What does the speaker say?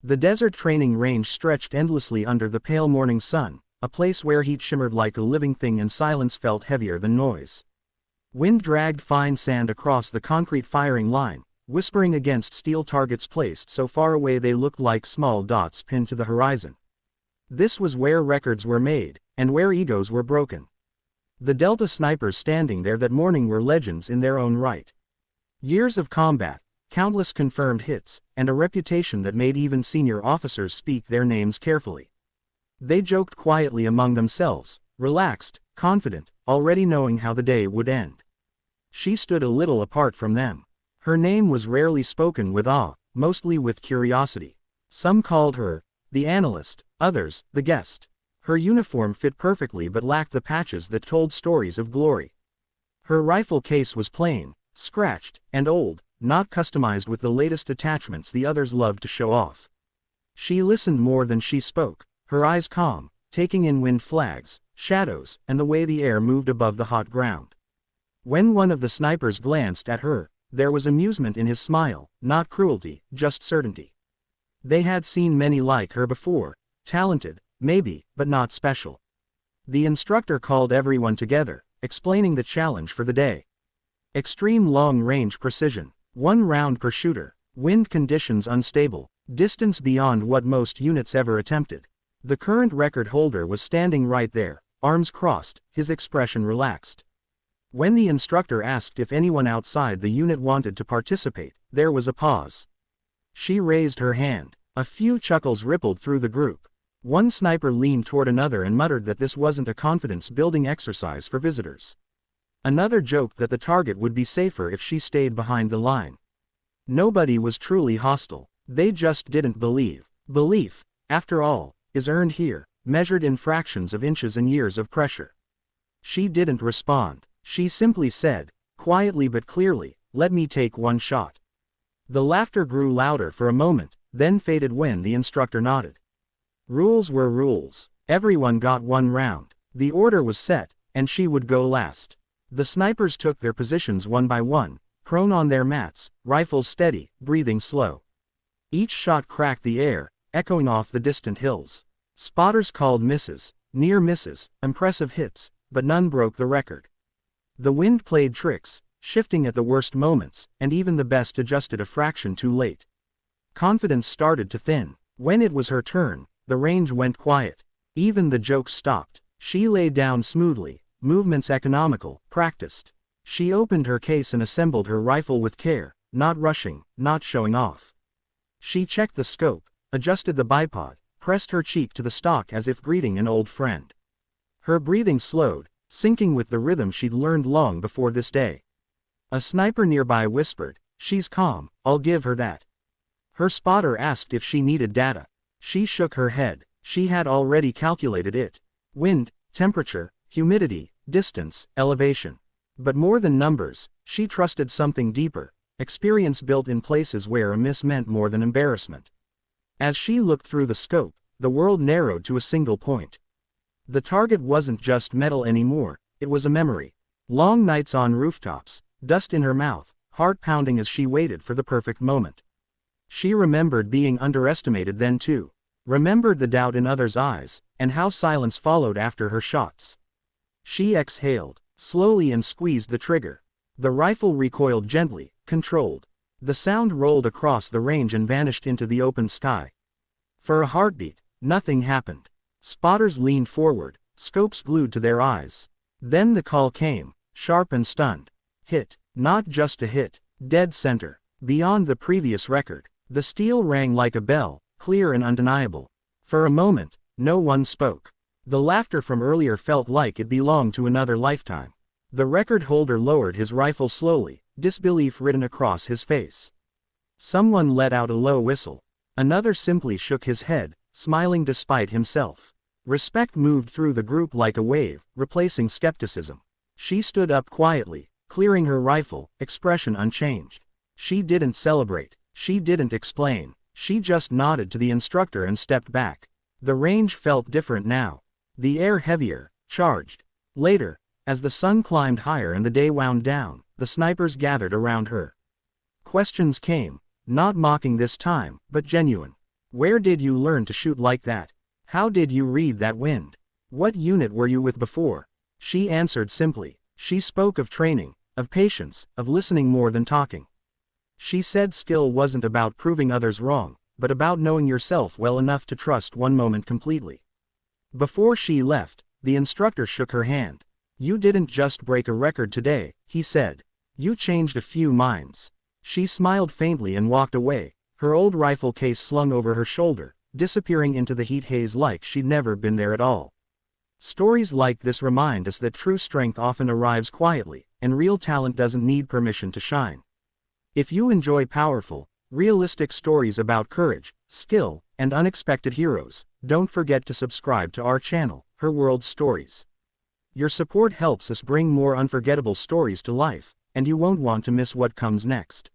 The desert training range stretched endlessly under the pale morning sun, a place where heat shimmered like a living thing and silence felt heavier than noise. Wind dragged fine sand across the concrete firing line, whispering against steel targets placed so far away they looked like small dots pinned to the horizon. This was where records were made, and where egos were broken. The Delta snipers standing there that morning were legends in their own right. Years of combat, countless confirmed hits, and a reputation that made even senior officers speak their names carefully. They joked quietly among themselves, relaxed, confident, already knowing how the day would end. She stood a little apart from them. Her name was rarely spoken with awe, mostly with curiosity. Some called her the analyst, others the guest. Her uniform fit perfectly but lacked the patches that told stories of glory. Her rifle case was plain, scratched, and old, not customized with the latest attachments the others loved to show off. She listened more than she spoke, her eyes calm, taking in wind flags, shadows, and the way the air moved above the hot ground. When one of the snipers glanced at her, there was amusement in his smile, not cruelty, just certainty. They had seen many like her before, talented, maybe, but not special. The instructor called everyone together, explaining the challenge for the day. Extreme long-range precision, 1 round per shooter, wind conditions unstable, distance beyond what most units ever attempted. The current record holder was standing right there, arms crossed, his expression relaxed. When the instructor asked if anyone outside the unit wanted to participate, there was a pause. She raised her hand. A few chuckles rippled through the group. One sniper leaned toward another and muttered that this wasn't a confidence-building exercise for visitors. Another joked that the target would be safer if she stayed behind the line. Nobody was truly hostile. They just didn't believe. Belief, after all, is earned here, measured in fractions of inches and years of pressure. She didn't respond. She simply said, quietly but clearly, "Let me take one shot." The laughter grew louder for a moment, then faded when the instructor nodded. Rules were rules. Everyone got 1 round. The order was set, and she would go last. The snipers took their positions one by one, prone on their mats, rifles steady, breathing slow. Each shot cracked the air, echoing off the distant hills. Spotters called misses, near misses, impressive hits, but none broke the record. The wind played tricks, shifting at the worst moments, and even the best adjusted a fraction too late. Confidence started to thin. When it was her turn, the range went quiet. Even the jokes stopped. She lay down smoothly, movements economical, practiced. She opened her case and assembled her rifle with care, not rushing, not showing off. She checked the scope, adjusted the bipod, pressed her cheek to the stock as if greeting an old friend. Her breathing slowed, syncing with the rhythm she'd learned long before this day. A sniper nearby whispered, "She's calm, I'll give her that." Her spotter asked if she needed data. She shook her head. She had already calculated it. Wind, temperature, humidity, distance, elevation. But more than numbers, she trusted something deeper, experience built in places where a miss meant more than embarrassment. As she looked through the scope, the world narrowed to a single point. The target wasn't just metal anymore, it was a memory. Long nights on rooftops, dust in her mouth, heart pounding as she waited for the perfect moment. She remembered being underestimated then too. Remembered the doubt in others' eyes, and how silence followed after her shots. She exhaled, slowly, and squeezed the trigger. The rifle recoiled gently, controlled. The sound rolled across the range and vanished into the open sky. For a heartbeat, nothing happened. Spotters leaned forward, scopes glued to their eyes. Then the call came, sharp and stunned. Hit. Not just a hit. Dead center. Beyond the previous record. The steel rang like a bell, clear and undeniable. For a moment, no one spoke. The laughter from earlier felt like it belonged to another lifetime. The record holder lowered his rifle slowly, disbelief written across his face. Someone let out a low whistle. Another simply shook his head, smiling despite himself. Respect moved through the group like a wave, replacing skepticism. She stood up quietly, clearing her rifle, expression unchanged. She didn't celebrate. She didn't explain. She just nodded to the instructor and stepped back. The range felt different now. The air heavier, charged. Later, as the sun climbed higher and the day wound down, the snipers gathered around her. Questions came, not mocking this time, but genuine. Where did you learn to shoot like that? How did you read that wind? What unit were you with before? She answered simply. She spoke of training, of patience, of listening more than talking. She said skill wasn't about proving others wrong, but about knowing yourself well enough to trust one moment completely. Before she left, the instructor shook her hand. You didn't just break a record today, he said. You changed a few minds. She smiled faintly and walked away, her old rifle case slung over her shoulder, disappearing into the heat haze like she'd never been there at all. Stories like this remind us that true strength often arrives quietly, and real talent doesn't need permission to shine. If you enjoy powerful, realistic stories about courage, skill, and unexpected heroes, don't forget to subscribe to our channel, Her World Stories. Your support helps us bring more unforgettable stories to life, and you won't want to miss what comes next.